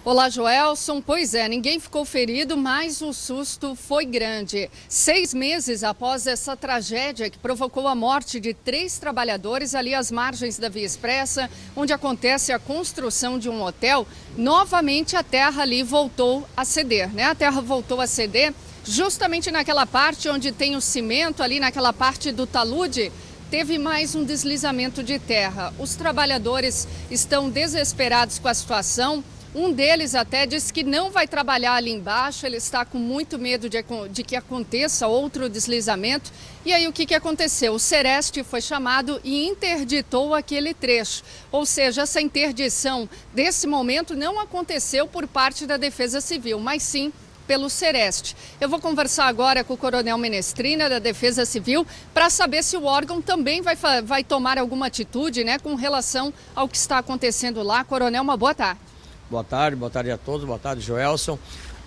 Olá, Joelson. Pois é, ninguém ficou ferido, mas o susto foi grande. 6 meses após essa tragédia que provocou a morte de 3 trabalhadores ali às margens da Via Expressa, onde acontece a construção de um hotel, novamente a terra ali voltou a ceder, né? A terra voltou a ceder justamente naquela parte onde tem o cimento, ali naquela parte do talude. Teve mais um deslizamento de terra. Os trabalhadores estão desesperados com a situação. Um deles até disse que não vai trabalhar ali embaixo, ele está com muito medo de que aconteça outro deslizamento. E aí o que aconteceu? O Sereste foi chamado e interditou aquele trecho. Ou seja, essa interdição desse momento não aconteceu por parte da Defesa Civil, mas sim pelo Sereste. Eu vou conversar agora com o Coronel Menestrina, da Defesa Civil, para saber se o órgão também vai tomar alguma atitude, né, com relação ao que está acontecendo lá. Coronel, uma boa tarde. Boa tarde a todos, boa tarde, Joelson.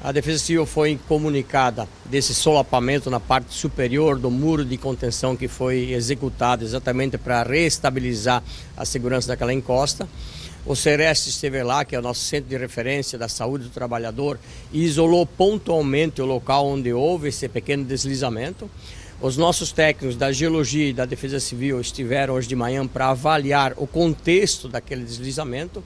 A Defesa Civil foi comunicada desse solapamento na parte superior do muro de contenção que foi executado exatamente para reestabilizar a segurança daquela encosta. O Sereste esteve lá, que é o nosso centro de referência da saúde do trabalhador, e isolou pontualmente o local onde houve esse pequeno deslizamento. Os nossos técnicos da Geologia e da Defesa Civil estiveram hoje de manhã para avaliar o contexto daquele deslizamento.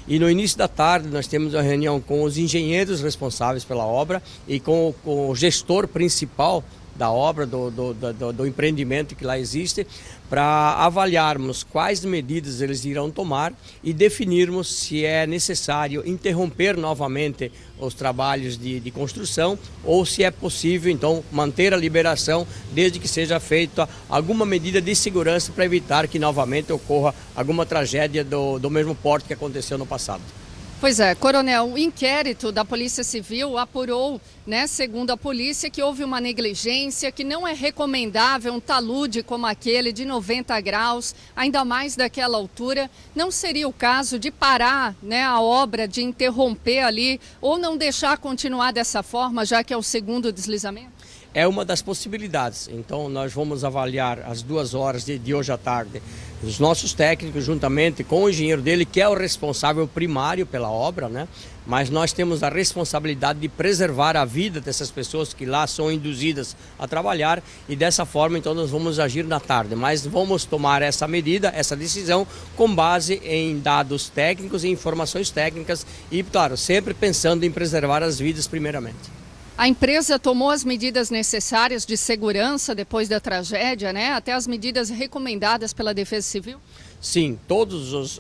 E no início da tarde nós temos uma reunião com os engenheiros responsáveis pela obra e com o gestor principal da obra, do empreendimento que lá existe, para avaliarmos quais medidas eles irão tomar e definirmos se é necessário interromper novamente os trabalhos de construção ou se é possível, então, manter a liberação desde que seja feita alguma medida de segurança para evitar que novamente ocorra alguma tragédia do mesmo porte que aconteceu no passado. Pois é, Coronel, o inquérito da Polícia Civil apurou, né, segundo a polícia, que houve uma negligência, que não é recomendável um talude como aquele de 90 graus, ainda mais daquela altura. Não seria o caso de parar, né, a obra, de interromper ali ou não deixar continuar dessa forma, já que é o segundo deslizamento? É uma das possibilidades. Então nós vamos avaliar às 2 horas de hoje à tarde os nossos técnicos juntamente com o engenheiro dele, que é o responsável primário pela obra, né? Mas nós temos a responsabilidade de preservar a vida dessas pessoas que lá são induzidas a trabalhar e dessa forma então nós vamos agir na tarde, mas vamos tomar essa medida, essa decisão com base em dados técnicos e informações técnicas e, claro, sempre pensando em preservar as vidas primeiramente. A empresa tomou as medidas necessárias de segurança depois da tragédia, né? Até as medidas recomendadas pela Defesa Civil? Sim, todas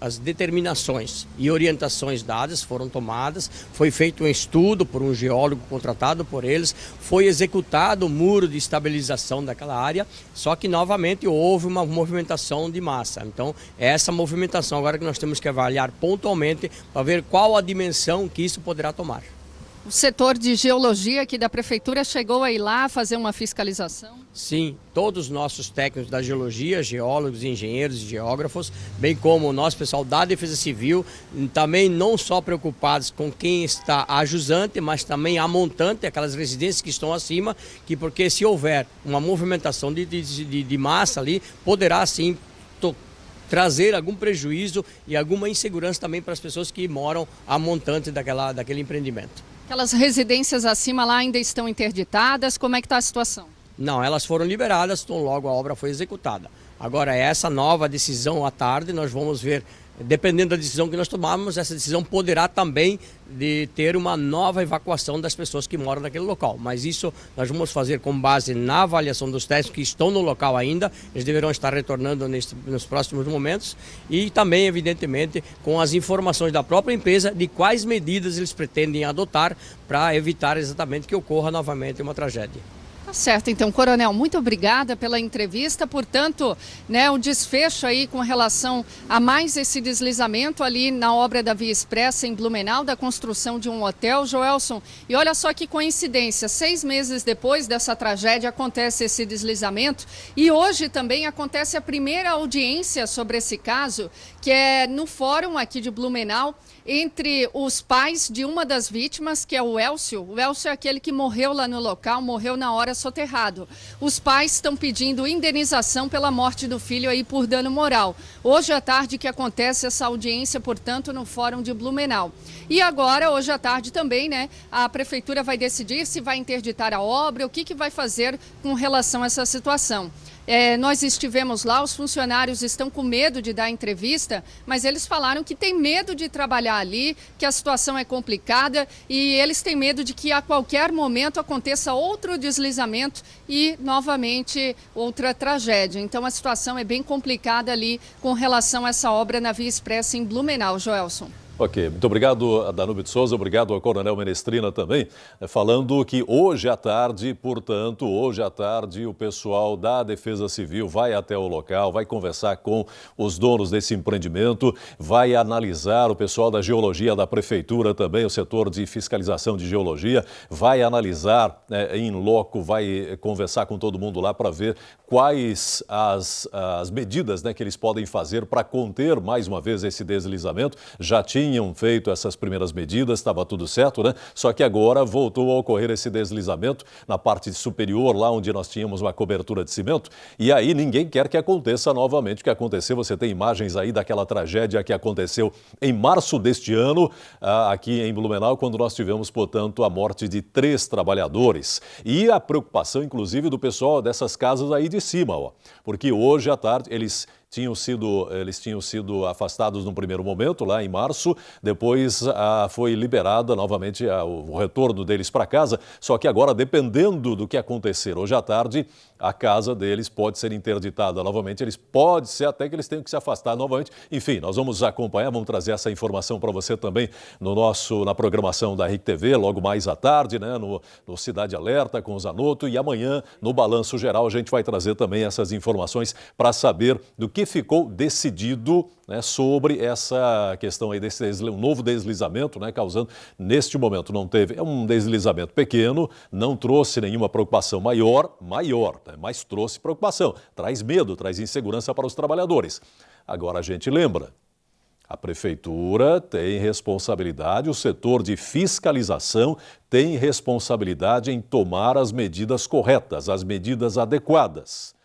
as determinações e orientações dadas foram tomadas, foi feito um estudo por um geólogo contratado por eles, foi executado o muro de estabilização daquela área, só que novamente houve uma movimentação de massa. Então, é essa movimentação agora que nós temos que avaliar pontualmente para ver qual a dimensão que isso poderá tomar. O setor de geologia aqui da prefeitura chegou a ir lá fazer uma fiscalização? Sim, todos os nossos técnicos da geologia, geólogos, engenheiros e geógrafos, bem como o nosso pessoal da Defesa Civil, também não só preocupados com quem está a jusante, mas também a montante, aquelas residências que estão acima, porque se houver uma movimentação de massa ali, poderá sim trazer algum prejuízo e alguma insegurança também para as pessoas que moram a montante daquele empreendimento. Aquelas residências acima lá ainda estão interditadas, como é que está a situação? Não, elas foram liberadas, então logo a obra foi executada. Agora, essa nova decisão à tarde, nós vamos ver, dependendo da decisão que nós tomarmos, essa decisão poderá também de ter uma nova evacuação das pessoas que moram naquele local. Mas isso nós vamos fazer com base na avaliação dos técnicos que estão no local ainda, eles deverão estar retornando nos próximos momentos e também, evidentemente, com as informações da própria empresa de quais medidas eles pretendem adotar para evitar exatamente que ocorra novamente uma tragédia. Tá certo, então, Coronel, muito obrigada pela entrevista. Portanto, né, o desfecho aí com relação a mais esse deslizamento ali na obra da Via Expressa em Blumenau, da construção de um hotel, Joelson. E olha só que coincidência, 6 meses depois dessa tragédia acontece esse deslizamento e hoje também acontece a primeira audiência sobre esse caso, que é no fórum aqui de Blumenau, entre os pais de uma das vítimas, que é o Elcio. O Elcio é aquele que morreu lá no local, morreu na hora soterrado. Os pais estão pedindo indenização pela morte do filho aí por dano moral. Hoje à tarde que acontece essa audiência, portanto, no Fórum de Blumenau. E agora, hoje à tarde também, né, a prefeitura vai decidir se vai interditar a obra, o que vai fazer com relação a essa situação. Nós estivemos lá, os funcionários estão com medo de dar entrevista, mas eles falaram que tem medo de trabalhar ali, que a situação é complicada e eles têm medo de que a qualquer momento aconteça outro deslizamento e, novamente, outra tragédia. Então, a situação é bem complicada ali com relação a essa obra na Via Expressa em Blumenau, Joelson. Ok, muito obrigado, Danúbio de Souza, obrigado ao Coronel Menestrina também, falando que hoje à tarde, portanto, hoje à tarde, o pessoal da Defesa Civil vai até o local, vai conversar com os donos desse empreendimento, vai analisar, o pessoal da Geologia da Prefeitura também, o setor de fiscalização de geologia, vai analisar em loco, vai conversar com todo mundo lá para ver quais as medidas que eles podem fazer para conter mais uma vez esse deslizamento. Já tinham feito essas primeiras medidas, estava tudo certo, né? Só que agora voltou a ocorrer esse deslizamento na parte superior, lá onde nós tínhamos uma cobertura de cimento, e aí ninguém quer que aconteça novamente o que aconteceu. Você tem imagens aí daquela tragédia que aconteceu em março deste ano, aqui em Blumenau, quando nós tivemos, portanto, a morte de 3 trabalhadores. E a preocupação, inclusive, do pessoal dessas casas aí de cima, porque hoje à tarde eles tinham sido afastados no primeiro momento, lá em março, depois foi liberada novamente o retorno deles para casa, só que agora, dependendo do que acontecer hoje à tarde, a casa deles pode ser interditada novamente, pode ser até que eles tenham que se afastar novamente. Enfim, nós vamos acompanhar, vamos trazer essa informação para você também na programação da RIC TV, logo mais à tarde, né, no Cidade Alerta com o Zanotto, e amanhã, no Balanço Geral, a gente vai trazer também essas informações para saber do que ficou decidido, né, sobre essa questão aí desse novo deslizamento, né, causando neste momento não teve, é um deslizamento pequeno, não trouxe nenhuma preocupação maior, né, mas trouxe preocupação, traz medo, traz insegurança para os trabalhadores. Agora a gente lembra, a prefeitura tem responsabilidade, o setor de fiscalização tem responsabilidade em tomar as medidas corretas, as medidas adequadas.